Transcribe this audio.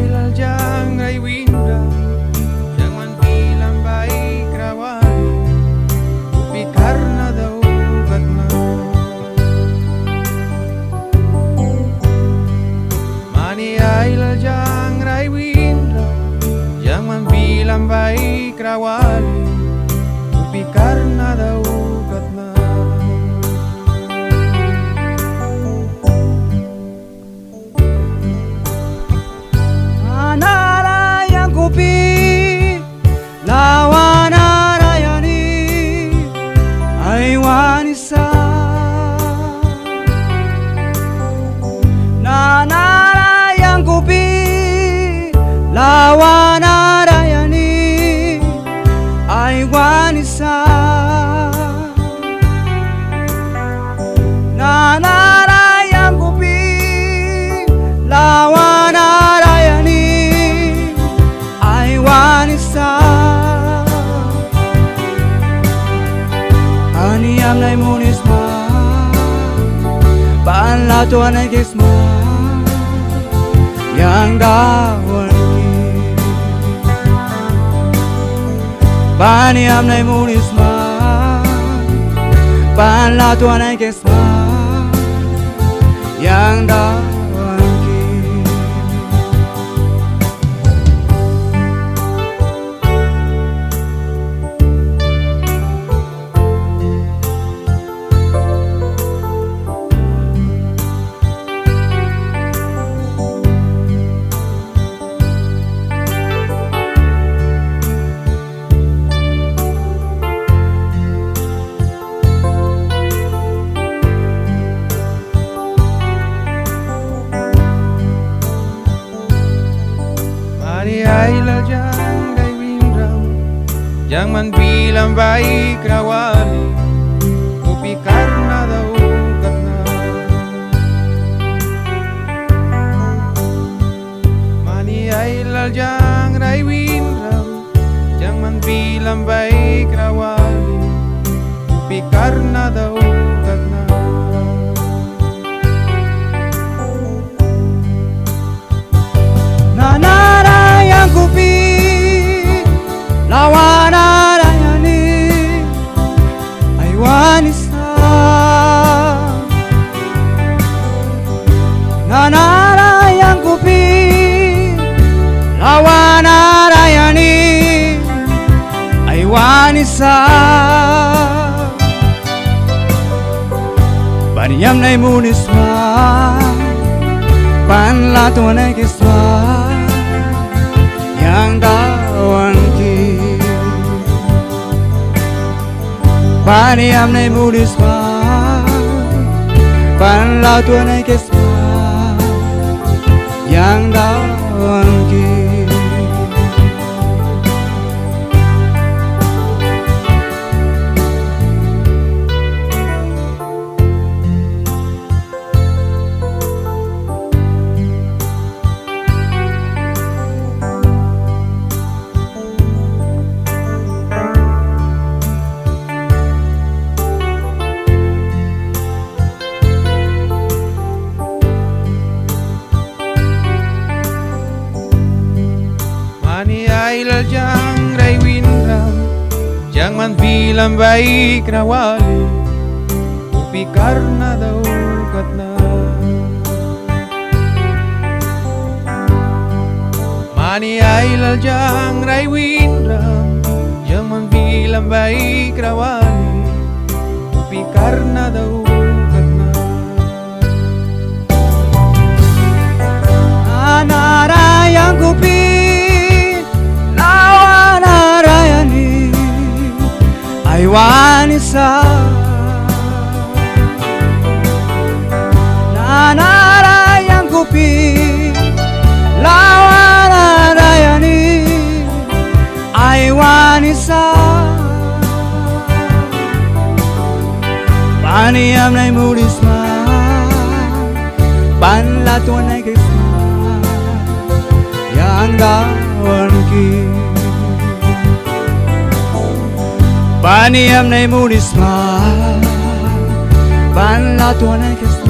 ailal jang aiwinram yang manbilang baik rawali upi karena daugat na mani ailal jang aiwinram yang manbilang baik rawali upi karena daugat na lawan arayani aiwanisa nanara yang kupi lawan arayani aiwanisa nanara yang kupi lawan arayani aiwanisa Aniam nai munisma Baan latuan ay kisma Yang dawan ki Baniam nai munisma Baan latuan ay kisma Yang dawan ki ailal jang aiwinram yang manbilang baik rawali upi karena daugat na mani ailal jang aiwinram yang manbilang baik rawali upi karena daugat na nanara yang kupi lawan arayani aiwanisa nanara yang kupi lawan arayani aiwanisa baniam nai munisma pan latuan ay kisma yang dawan ki Paniam nai munisma Pan latuan ay kisma yang dawan ki ailal jang aiwinram yang manbilang baik rawali upi karena daugat na mani ailal jang aiwinram yang manbilang baik rawali upi karena daugat na anara yang kupi aiwanisa nanara yang kupi lawan arayani aiwanisa paniam nai murisma pan latuan ay kisma yang dawan ki Paniam nai munisma Pan latuan ay kisma